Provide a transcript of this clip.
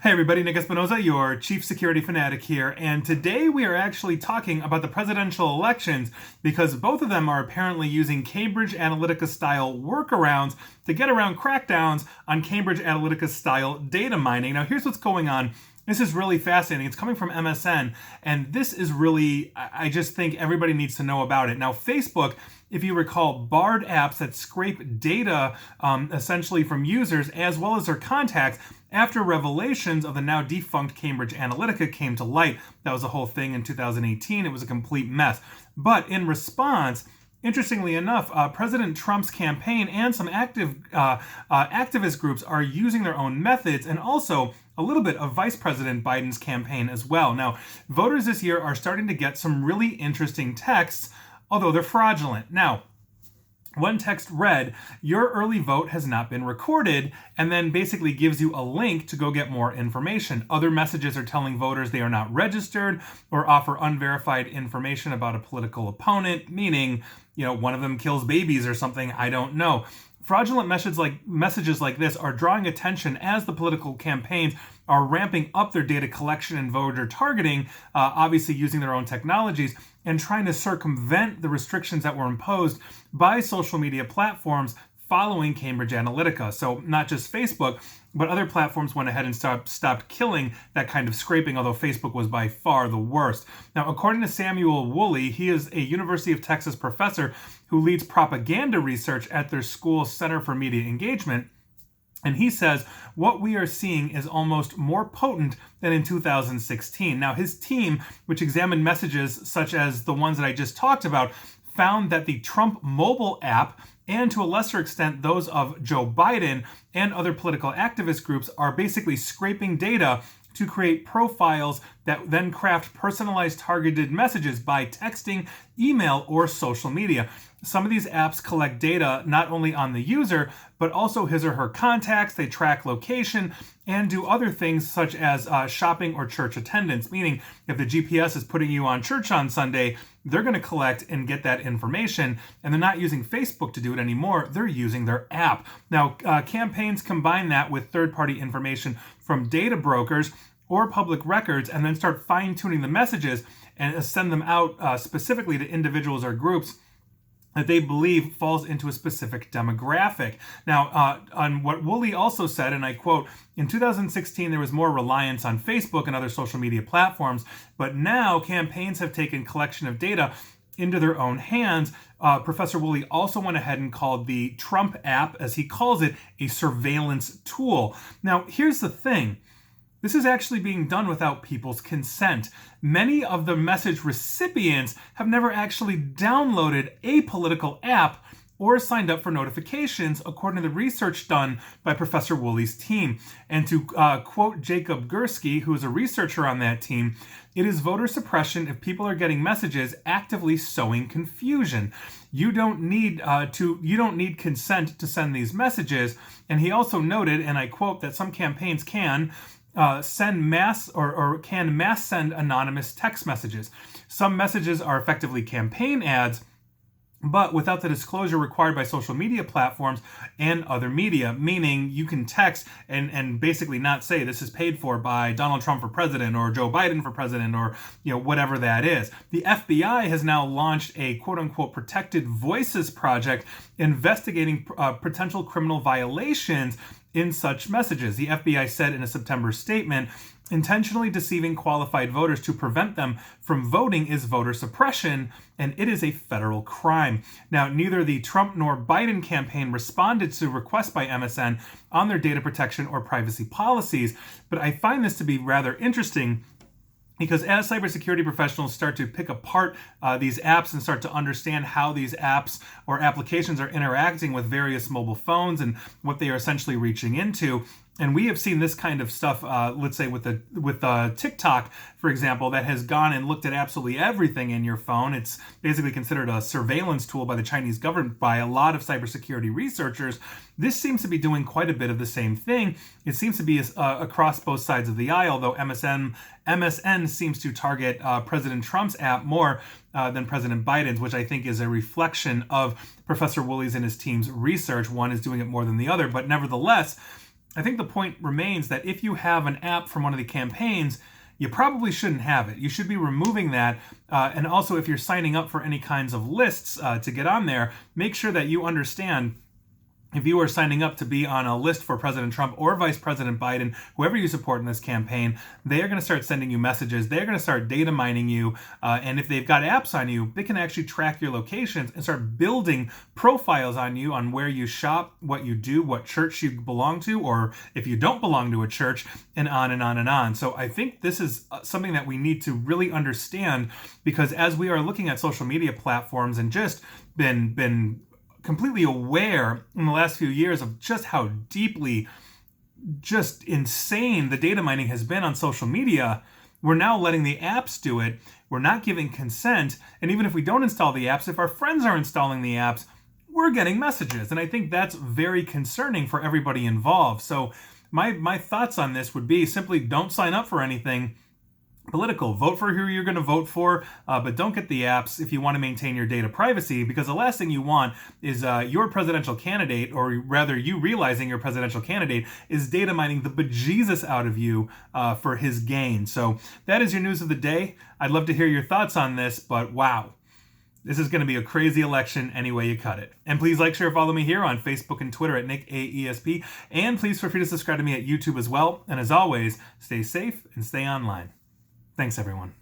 Hey everybody, Nick Espinoza, your chief security fanatic here, and today we are actually talking about the presidential elections because both of them are apparently using Cambridge Analytica style workarounds to get around crackdowns on Cambridge Analytica style data mining. Now here's what's going on. This is really fascinating. It's coming from MSN, and this is really, I just think everybody needs to know about it. Now, Facebook, if you recall, barred apps that scrape data essentially from users as well as their contacts after revelations of the now defunct Cambridge Analytica came to light. That was a whole thing in 2018. It was a complete mess. But in response, interestingly enough, President Trump's campaign and some activist groups are using their own methods, and also a little bit of Vice President Biden's campaign as well. Now, voters this year are starting to get some really interesting texts, although they're fraudulent. Now, one text read, "Your early vote has not been recorded," and then basically gives you a link to go get more information. Other messages are telling voters they are not registered or offer unverified information about a political opponent, meaning, one of them kills babies or something, I don't know. Fraudulent messages like this are drawing attention as the political campaigns are ramping up their data collection and voter targeting, obviously using their own technologies, and trying to circumvent the restrictions that were imposed by social media platforms following Cambridge Analytica. So not just Facebook, but other platforms went ahead and stopped killing that kind of scraping, although Facebook was by far the worst. Now, according to Samuel Woolley, he is a University of Texas professor who leads propaganda research at their school's Center for Media Engagement. And he says, what we are seeing is almost more potent than in 2016. Now, his team, which examined messages such as the ones that I just talked about, found that the Trump mobile app, and to a lesser extent those of Joe Biden and other political activist groups, are basically scraping data to create profiles that then craft personalized targeted messages by texting, email, or social media. Some of these apps collect data not only on the user, but also his or her contacts. They track location and do other things such as shopping or church attendance, meaning if the GPS is putting you on church on Sunday, they're going to collect and get that information, and they're not using Facebook to do it anymore. They're using their app. Now, campaigns combine that with third-party information from data brokers or public records, and then start fine-tuning the messages and send them out specifically to individuals or groups that they believe falls into a specific demographic. Now, on what Woolley also said, and I quote, "In 2016, there was more reliance on Facebook and other social media platforms, but now campaigns have taken collection of data into their own hands." Professor Woolley also went ahead and called the Trump app, as he calls it, a surveillance tool. Now, here's the thing. This is actually being done without people's consent. Many of the message recipients have never actually downloaded a political app or signed up for notifications, according to the research done by Professor Woolley's team. And to quote Jacob Gursky, who is a researcher on that team, "It is voter suppression if people are getting messages actively sowing confusion. You don't need consent to send these messages." And he also noted, and I quote, that some campaigns can send mass send anonymous text messages. Some messages are effectively campaign ads, but without the disclosure required by social media platforms and other media, meaning you can text and basically not say this is paid for by Donald Trump for president or Joe Biden for president or whatever that is. The FBI has now launched a quote-unquote protected voices project investigating potential criminal violations in such messages. The FBI said in a September statement, "Intentionally deceiving qualified voters to prevent them from voting is voter suppression, and it is a federal crime." Now, neither the Trump nor Biden campaign responded to requests by MSN on their data protection or privacy policies, but I find this to be rather interesting because as cybersecurity professionals start to pick apart these apps and start to understand how these apps or applications are interacting with various mobile phones and what they are essentially reaching into, and we have seen this kind of stuff, let's say with TikTok, for example, that has gone and looked at absolutely everything in your phone. It's basically considered a surveillance tool by the Chinese government by a lot of cybersecurity researchers. This seems to be doing quite a bit of the same thing. It seems to be across both sides of the aisle, though MSN seems to target President Trump's app more than President Biden's, which I think is a reflection of Professor Woolley's and his team's research. One is doing it more than the other, but nevertheless, I think the point remains that if you have an app from one of the campaigns, you probably shouldn't have it. You should be removing that. And also, if you're signing up for any kinds of lists to get on there, make sure that you understand if you are signing up to be on a list for President Trump or Vice President Biden, whoever you support in this campaign, they are going to start sending you messages. They're going to start data mining you. And if they've got apps on you, they can actually track your locations and start building profiles on you, on where you shop, what you do, what church you belong to, or if you don't belong to a church, and on and on and on. So I think this is something that we need to really understand, because as we are looking at social media platforms and just been completely aware in the last few years of just how deeply just insane the data mining has been on social media, we're now letting the apps do it. We're not giving consent. And even if we don't install the apps, if our friends are installing the apps, we're getting messages. And I think that's very concerning for everybody involved. So my thoughts on this would be simply don't sign up for anything political. Vote for who you're going to vote for, but don't get the apps if you want to maintain your data privacy, because the last thing you want is your presidential candidate, or rather you realizing your presidential candidate is data mining the bejesus out of you for his gain. So that is your news of the day. I'd love to hear your thoughts on this, but wow. This is going to be a crazy election any way you cut it. And please like, share, follow me here on Facebook and Twitter at NickAESP. And please feel free to subscribe to me at YouTube as well. And as always, stay safe and stay online. Thanks, everyone.